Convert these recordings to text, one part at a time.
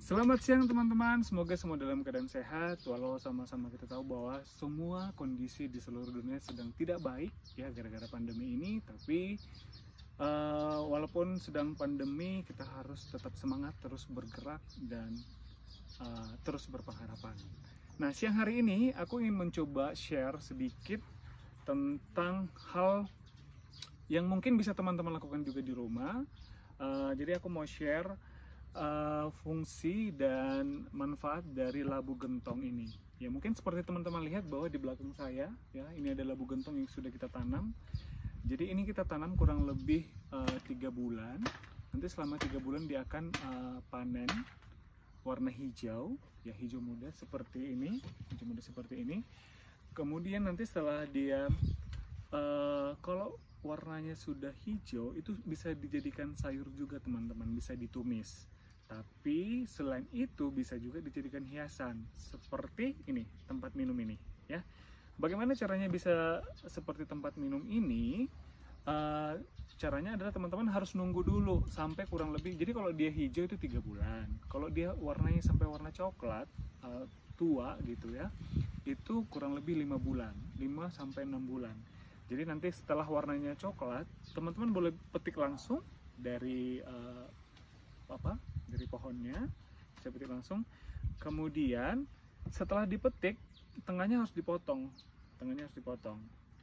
Selamat siang teman-teman, semoga semua dalam keadaan sehat. Walau sama-sama kita tahu bahwa semua kondisi di seluruh dunia sedang tidak baik ya gara-gara pandemi ini. Tapi walaupun sedang pandemi, kita harus tetap semangat, terus bergerak dan terus berpengharapan. Nah, siang hari ini aku ingin mencoba share sedikit tentang hal yang mungkin bisa teman-teman lakukan juga di rumah. Jadi aku mau share fungsi dan manfaat dari labu gentong ini. Ya, mungkin seperti teman-teman lihat bahwa di belakang saya ya, ini ada labu gentong yang sudah kita tanam. Jadi ini kita tanam kurang lebih 3 bulan. Nanti selama 3 bulan dia akan panen warna hijau, ya hijau muda seperti ini, hijau muda seperti ini. Kemudian nanti setelah dia kalau warnanya sudah hijau, itu bisa dijadikan sayur juga teman-teman, bisa ditumis. Tapi selain itu bisa juga dijadikan hiasan seperti ini, tempat minum ini ya. Bagaimana caranya bisa seperti tempat minum ini? Caranya adalah teman-teman harus nunggu dulu sampai kurang lebih, jadi kalau dia hijau itu 3 bulan, kalau dia warnanya sampai warna coklat tua gitu ya, itu kurang lebih 5 bulan, 5 sampai 6 bulan. Jadi nanti setelah warnanya coklat, teman-teman boleh petik langsung dari dari pohonnya, bisa petik langsung. Kemudian setelah dipetik, tengahnya harus dipotong,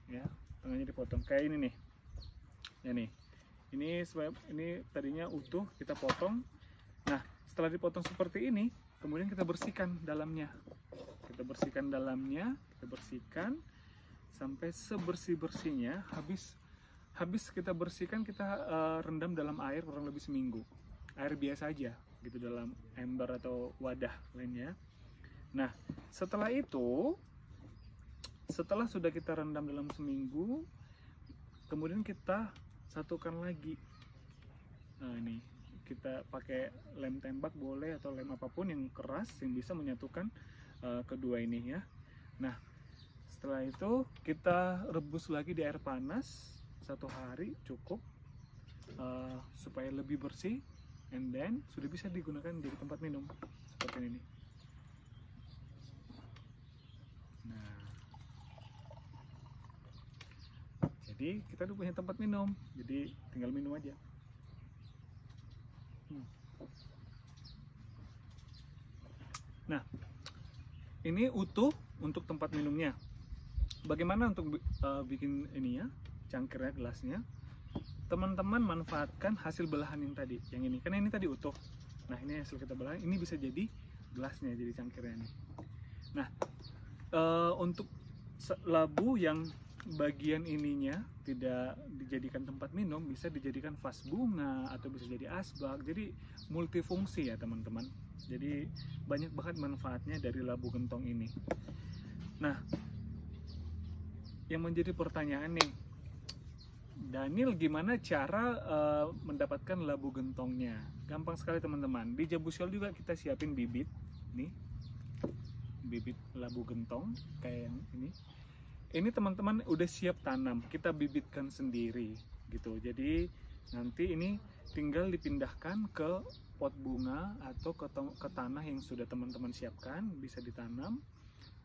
ya, tengahnya dipotong kayak ini nih, ya nih, ini tadinya utuh kita potong. Nah, setelah dipotong seperti ini, kemudian kita bersihkan dalamnya, kita bersihkan sampai sebersih-bersihnya. Habis kita bersihkan, kita rendam dalam air kurang lebih seminggu, air biasa aja gitu, dalam ember atau wadah lainnya. Nah, setelah itu, setelah sudah kita rendam dalam seminggu, kemudian kita satukan lagi. Nah, ini kita pakai lem tembak boleh, atau lem apapun yang keras yang bisa menyatukan kedua ini ya. Nah, setelah itu kita rebus lagi di air panas 1 hari cukup, supaya lebih bersih, and then sudah bisa digunakan jadi tempat minum seperti ini. Nah, jadi kita udah punya tempat minum, jadi tinggal minum aja. Nah, ini utuh untuk tempat minumnya. Bagaimana untuk bikin ini ya, cangkirnya, gelasnya? Teman-teman manfaatkan hasil belahan yang tadi, yang ini, karena ini tadi utuh. Nah, ini hasil kita belah, ini bisa jadi gelasnya, jadi cangkirnya nih. Nah, untuk labu yang bagian ininya tidak dijadikan tempat minum, bisa dijadikan vas bunga atau bisa jadi asbak. Jadi multifungsi ya teman-teman. Jadi banyak banget manfaatnya dari labu gentong ini. Nah, yang menjadi pertanyaan nih, Daniel, gimana cara mendapatkan labu gentongnya? Gampang sekali teman-teman. Di Jabusiol juga kita siapin bibit nih, bibit labu gentong kayak yang ini. Ini teman-teman udah siap tanam, kita bibitkan sendiri gitu. Jadi nanti ini tinggal dipindahkan ke pot bunga atau ke tanah yang sudah teman-teman siapkan, bisa ditanam.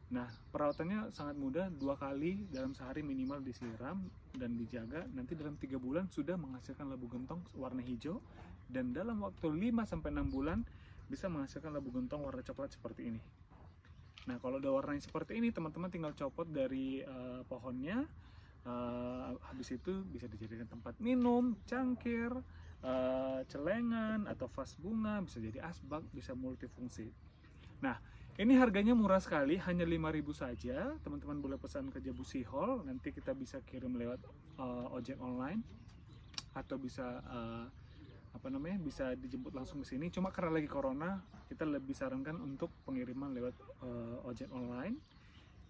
Nah, perawatannya sangat mudah, 2 kali dalam sehari minimal disiram dan dijaga. Nanti dalam 3 bulan sudah menghasilkan labu gentong warna hijau, dan dalam waktu 5-6 bulan bisa menghasilkan labu gentong warna coklat seperti ini. Nah, kalau udah warnanya seperti ini, teman-teman tinggal copot dari pohonnya. Habis itu bisa dijadikan tempat minum, cangkir, celengan, atau vas bunga, bisa jadi asbak, bisa multifungsi. Nah, ini harganya murah sekali, hanya 5.000 saja. Teman-teman boleh pesan ke Jabusiol, nanti kita bisa kirim lewat ojek online, atau bisa bisa dijemput langsung ke sini. Cuma karena lagi corona, kita lebih sarankan untuk pengiriman lewat ojek online.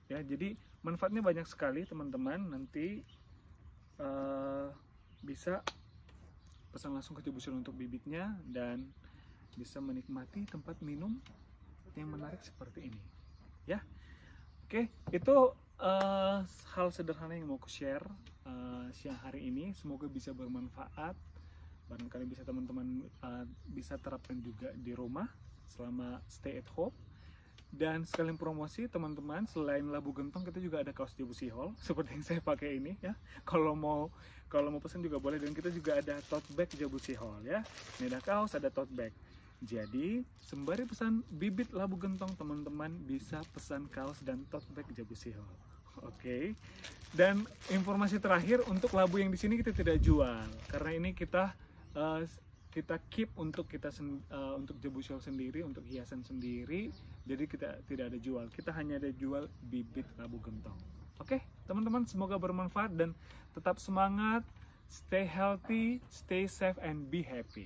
Ya, jadi manfaatnya banyak sekali teman-teman. Nanti bisa pesan langsung ke Jabusiol untuk bibitnya dan bisa menikmati tempat minum yang menarik seperti ini ya. Oke, itu hal sederhana yang mau aku share siang hari ini. Semoga bisa bermanfaat barangkali bisa teman-teman bisa terapkan juga di rumah selama stay at home. Dan sekalian promosi teman-teman, selain labu gentong kita juga ada kaos Jabusi Hall seperti yang saya pakai ini ya. Kalau mau pesan juga boleh, dan kita juga ada tote bag Jabusi Hall ya. Ini ada kaos, ada tote bag. Jadi sembari pesan bibit labu gentong, teman-teman bisa pesan kaos dan tote bag Jabusi Hall. Oke. Dan informasi terakhir, untuk labu yang di sini kita tidak jual karena ini kita keep untuk untuk Jabusi Hall sendiri, untuk hiasan sendiri. Jadi kita tidak ada jual, kita hanya ada jual bibit labu gentong. Oke, teman-teman, semoga bermanfaat dan tetap semangat, stay healthy, stay safe, and be happy.